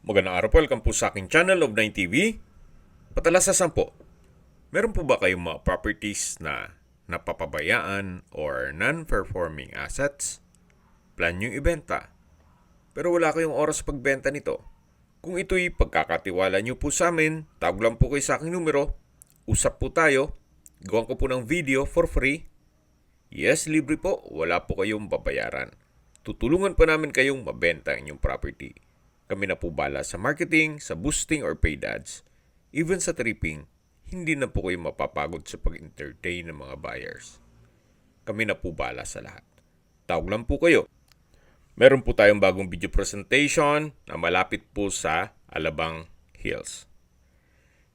Magandang araw po, welcome po sa aking channel of 9TV. Patalasasan po, meron po ba kayong mga properties na napapabayaan or non-performing assets? Plan nyo ibenta, pero wala kayong oras pagbenta nito. Kung ito'y pagkakatiwala nyo po sa amin, tawag lang po kayo sa aking numero, usap po tayo, gawan ko po ng video for free. Yes, libre po, wala po kayong babayaran. Tutulungan pa namin kayong mabenta ang inyong property. Kami na po bala sa marketing, sa boosting or paid ads. Even sa tripping, hindi na po kayo mapapagod sa pag-entertain ng mga buyers. Kami na po bala sa lahat. Tawag lang po kayo. Meron po tayong bagong video presentation na malapit po sa Alabang Hills.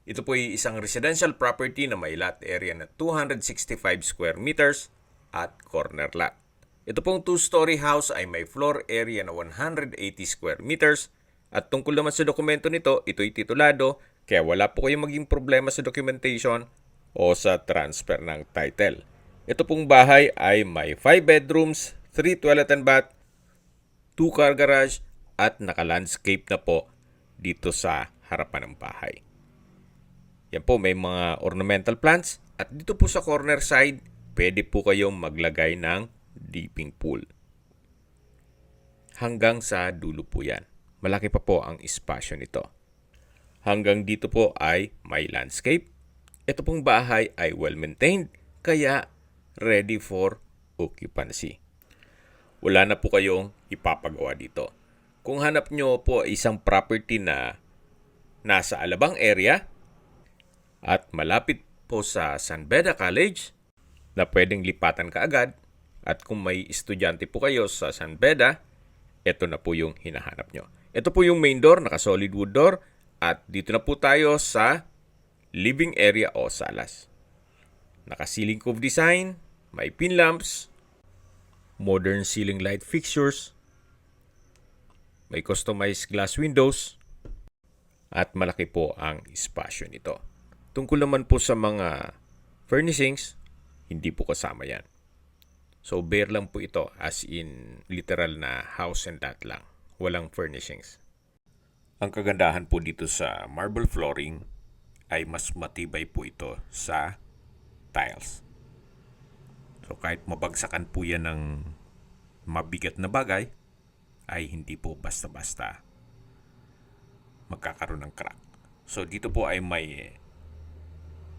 Ito po ay isang residential property na may lot area na 265 square meters at corner lot. Ito pong 2-story house ay may floor area na 180 square meters at tungkol naman sa dokumento nito, ito'y titulado kaya wala po kayong maging problema sa documentation o sa transfer ng title. Ito pong bahay ay may 5 bedrooms, 3 toilet and bath, 2 car garage at naka-landscape na po dito sa harapan ng bahay. Yan po, may mga ornamental plants at dito po sa corner side, pwede po kayong maglagay ng dipping pool. Hanggang sa dulo po yan. Malaki pa po ang espasyo nito. Hanggang dito po ay may landscape. Ito pong bahay ay well-maintained, kaya ready for occupancy. Wala na po kayong ipapagawa dito. Kung hanap nyo po isang property na nasa Alabang area at malapit po sa San Beda College na pwedeng lipatan kaagad, at kung may estudyante po kayo sa San Beda, ito na po yung hinahanap nyo. Ito po yung main door, naka-solid wood door. At dito na po tayo sa living area o salas. Naka-ceiling cove design, may pin lamps, modern ceiling light fixtures, may customized glass windows, at malaki po ang espasyo nito. Tungkol naman po sa mga furnishings, hindi po kasama yan. So, bare lang po ito, as in literal na house and lot lang. Walang furnishings. Ang kagandahan po dito sa marble flooring ay mas matibay po ito sa tiles. So, kahit mabagsakan po yan ng mabigat na bagay, ay hindi po basta-basta magkakaroon ng crack. So, dito po ay may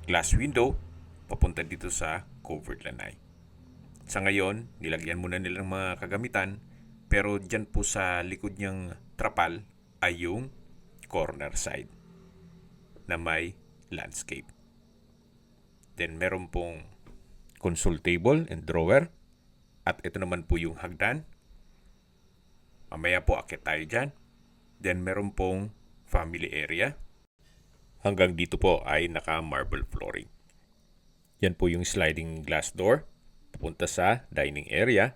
glass window papunta dito sa covered lanai. Sa ngayon, nilagyan muna nilang mga kagamitan, pero dyan po sa likod niyang trapal ay yung corner side na may landscape. Then meron pong console table and drawer, at ito naman po yung hagdan. Mamaya po akit tayo dyan. Then meron pong family area. Hanggang dito po ay naka-marble flooring. Yan po yung sliding glass door papunta sa dining area.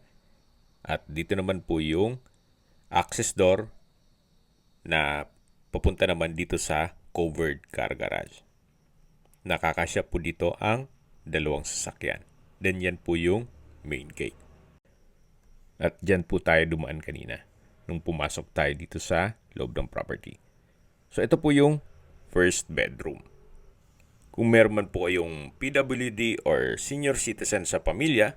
At dito naman po yung access door na papunta naman dito sa covered car garage. Nakakasya po dito ang dalawang sasakyan. Then yan po yung main gate. At dyan po tayo dumaan kanina nung pumasok tayo dito sa loob ng property. So ito po yung first bedroom. Kung meron man po kayong PWD or senior citizen sa pamilya,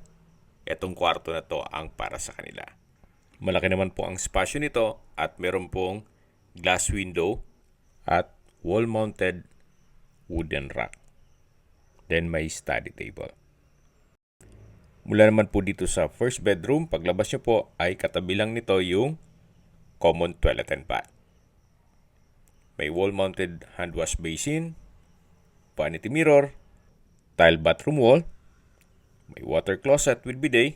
etong kwarto na to ang para sa kanila. Malaki naman po ang spasyo nito at meron pong glass window at wall-mounted wooden rack. Then may study table. Mula naman po dito sa first bedroom, paglabas nyo po ay katabi lang nito yung common toilet and bath. May wall-mounted hand wash basin, vanity mirror, tile bathroom wall, may water closet with bidet,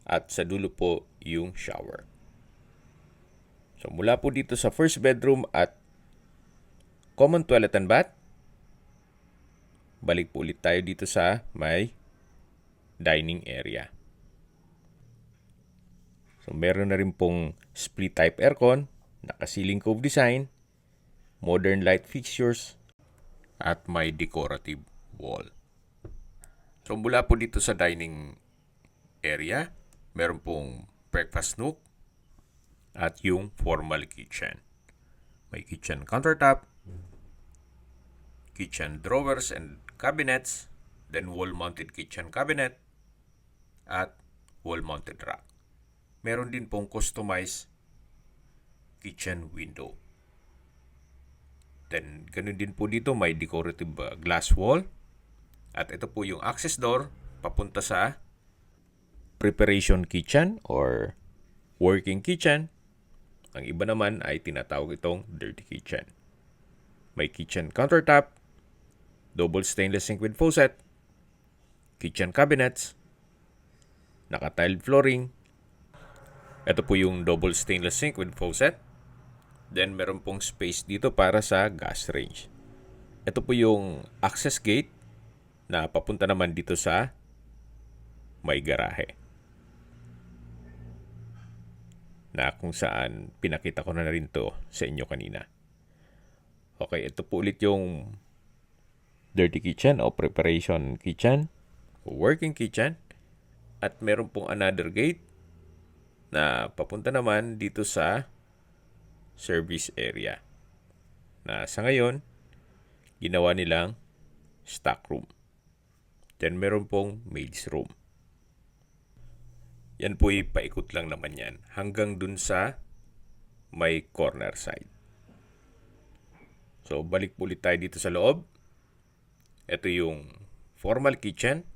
at sa dulo po yung shower. So mula po dito sa first bedroom at common toilet and bath, balik po ulit tayo dito sa may dining area. So meron na rin pong split type aircon, naka-ceiling cove design, modern light fixtures, at may decorative wall. So mula po dito sa dining area, meron pong breakfast nook at yung formal kitchen. May kitchen countertop, kitchen drawers and cabinets, then wall-mounted kitchen cabinet, at wall-mounted rack. Meron din pong customized kitchen window. Then, ganun din po dito, may decorative glass wall. At ito po yung access door papunta sa preparation kitchen or working kitchen. Ang iba naman ay tinatawag itong dirty kitchen. May kitchen countertop, double stainless sink with faucet, kitchen cabinets, naka-tiled flooring. Ito po yung double stainless sink with faucet. Then meron pong space dito para sa gas range. Ito po yung access gate na papunta naman dito sa may garahe. Na kung saan pinakita ko na rin to sa inyo kanina. Okay, ito po ulit yung dirty kitchen o preparation kitchen o working kitchen. At meron pong another gate na papunta naman dito sa service area. Na sa ngayon, ginawa nilang stock room. Then meron pong maid's room. Yan po paikot lang naman yan hanggang dun sa may corner side. So balik po ulit tayo dito sa loob. Ito yung formal kitchen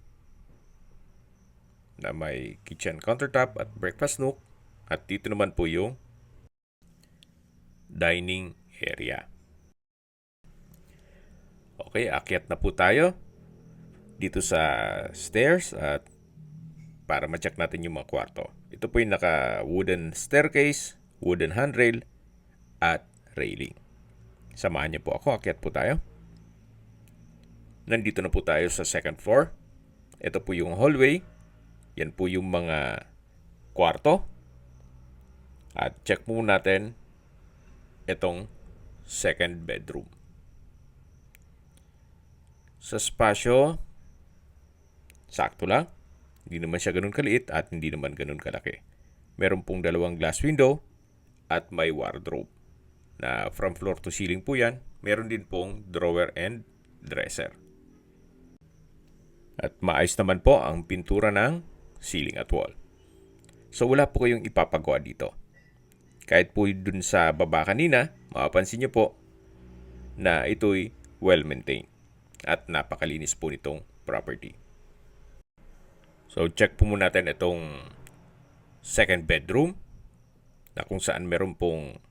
na may kitchen countertop at breakfast nook. At dito naman po yung dining area. Okay, akyat na po tayo dito sa stairs at para ma-check natin yung mga kwarto. Ito po yung naka-wooden staircase, wooden handrail, at railing. Samahan niyo po ako, akyat po tayo. Nandito na po tayo sa second floor. Ito po yung hallway. Yan po yung mga kwarto. At check po natin itong second bedroom. Sa spasyo, sakto lang. Hindi naman siya ganun kaliit at hindi naman ganun kalaki. Meron pong dalawang glass window at may wardrobe. Na from floor to ceiling po yan. Meron din pong drawer and dresser. At maayos naman po ang pintura ng ceiling at wall. So wala po kayong ipapagawa dito. Kahit po dun sa baba kanina, mapapansin nyo po na ito'y well-maintained at napakalinis po nitong property. So check po muna natin itong second bedroom na kung saan meron pong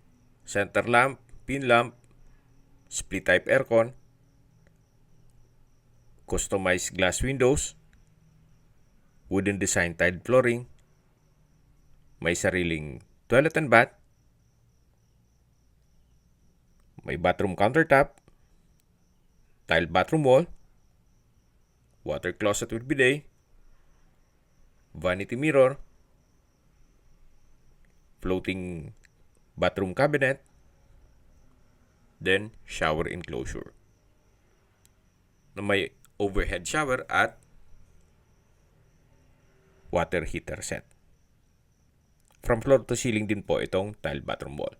center lamp, pin lamp, split type aircon, customized glass windows, wooden design tiled flooring, may sariling toilet and bath, may bathroom countertop, tiled bathroom wall, water closet with bidet, vanity mirror, floating bathroom cabinet, then shower enclosure na may overhead shower at water heater set. From floor to ceiling din po itong tiled bathroom wall.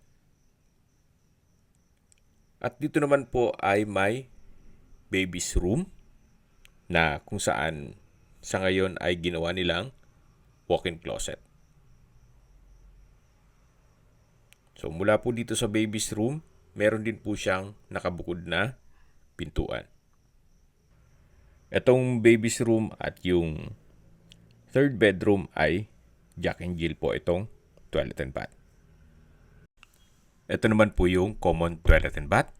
At dito naman po ay may baby's room na kung saan sa ngayon ay ginawa nilang walk-in closet. So mula po dito sa baby's room, meron din po siyang nakabukod na pintuan. Itong baby's room at yung third bedroom ay Jack and Jill po itong toilet and bath. Ito naman po yung common toilet and bath.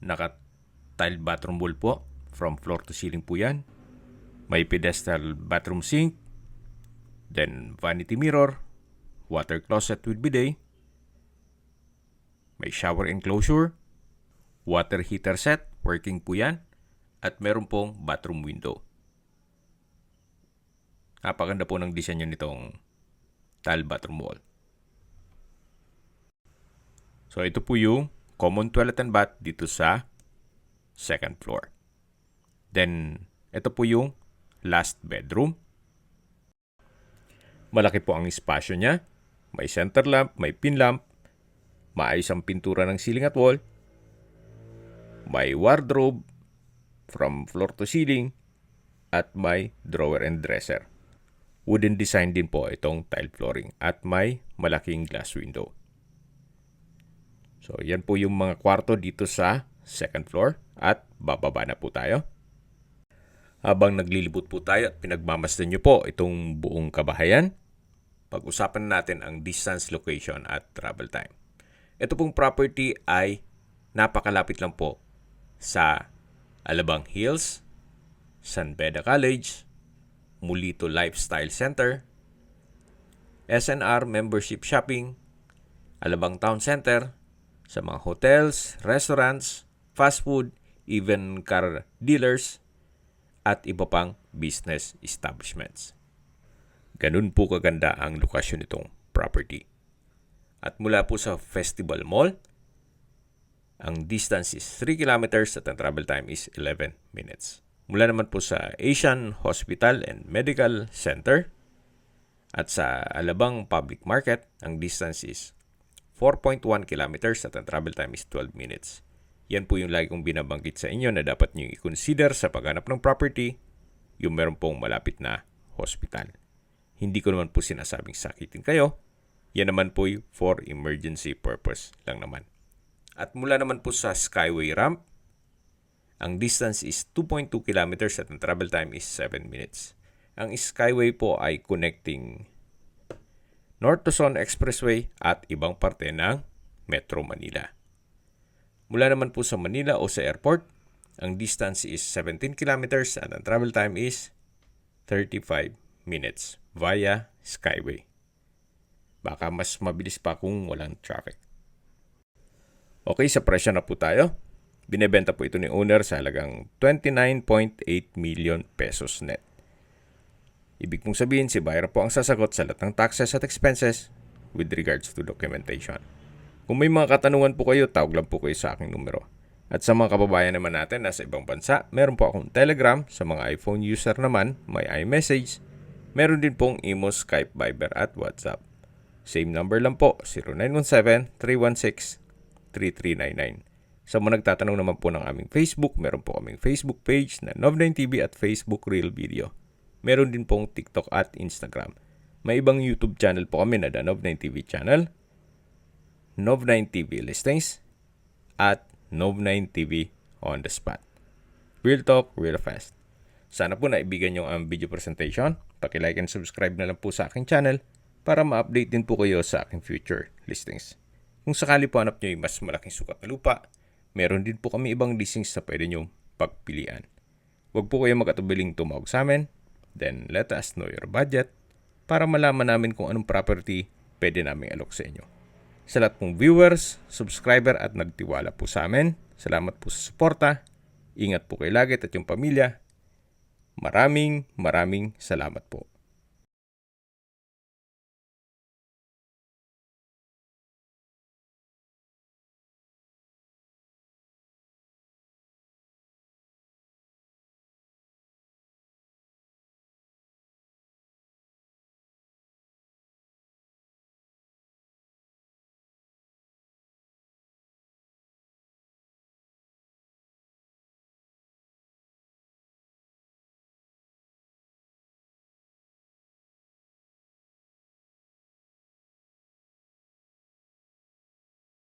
Naka-tiled bathroom wall po. From floor to ceiling po yan. May pedestal bathroom sink. Then vanity mirror. Water closet with bidet. May shower enclosure. Water heater set. Working po yan. At meron pong bathroom window. Napakaganda po ng disenyo nitong tiled bathroom wall. So ito po yung common toilet and bath dito sa second floor. Then ito po yung last bedroom. Malaki po ang espasyo niya. May center lamp, may pin lamp, Maayos ang pintura ng ceiling at wall. May wardrobe from floor to ceiling at may drawer and dresser. Wooden design din po itong tile flooring at may malaking glass window. So yan po yung mga kwarto dito sa second floor at bababa na po tayo. Habang naglilibot po tayo at pinagmamasdan nyo po itong buong kabahayan, pag-usapan natin ang distance, location at travel time. Ito pong property ay napakalapit lang po sa Alabang Hills, San Beda College, Mulito Lifestyle Center, SNR Membership Shopping, Alabang Town Center, sa mga hotels, restaurants, fast food, even car dealers, at iba pang business establishments. Ganun po kaganda ang lokasyon nitong property. At mula po sa Festival Mall, ang distance is 3 kilometers at ang travel time is 11 minutes. Mula naman po sa Asian Hospital and Medical Center at sa Alabang Public Market, ang distance is 4.1 kilometers at ang travel time is 12 minutes. Yan po yung lagi kong binabanggit sa inyo na dapat nyo i-consider sa paghanap ng property, yung meron pong malapit na hospital. Hindi ko naman po sinasabing sakitin kayo. Yan naman po for emergency purpose lang naman. At mula naman po sa Skyway Ramp, ang distance is 2.2 kilometers at ang travel time is 7 minutes. Ang Skyway po ay connecting North Luzon Expressway at ibang parte ng Metro Manila. Mula naman po sa Manila o sa airport, ang distance is 17 kilometers at ang travel time is 35 minutes via Skyway. Baka mas mabilis pa kung walang traffic. Okay, sa presyo na po tayo. Binebenta po ito ni owner sa halagang 29.8 million pesos net. Ibig mong sabihin, si buyer po ang sasagot sa lahat ng taxes at expenses with regards to documentation. Kung may mga katanungan po kayo, tawag lang po kayo sa aking numero. At sa mga kababayan naman natin nasa ibang bansa, meron po akong Telegram. Sa mga iPhone user naman, may iMessage. Meron din pong Imo, Skype, Viber at WhatsApp. Same number lang po, 0917-316-3399. Sa mga nagtatanong naman po ng aming Facebook, meron po kaming Facebook page na Nov9TV at Facebook Real Video. Meron din pong TikTok at Instagram. May ibang YouTube channel po kami na The Nov9TV channel, Nov9TV Listings, at Nov9TV On The Spot. Real talk, real fast. Sana po naibigan nyo ang video presentation. Paki-like and subscribe na lang po sa aking channel para ma-update din po kayo sa aking future listings. Kung sakali po hanap nyo yung mas malaking sukat na lupa, meron din po kami ibang listings na pwede nyo pagpilian. Huwag po kayo mag-atubiling tumawag sa amin, then let us know your budget para malaman namin kung anong property pwede namin alok sa inyo. Sa lahat pong viewers, subscriber at nagtiwala po sa amin, salamat po sa suporta. Ingat po kayo lagi at yung pamilya. Maraming salamat po.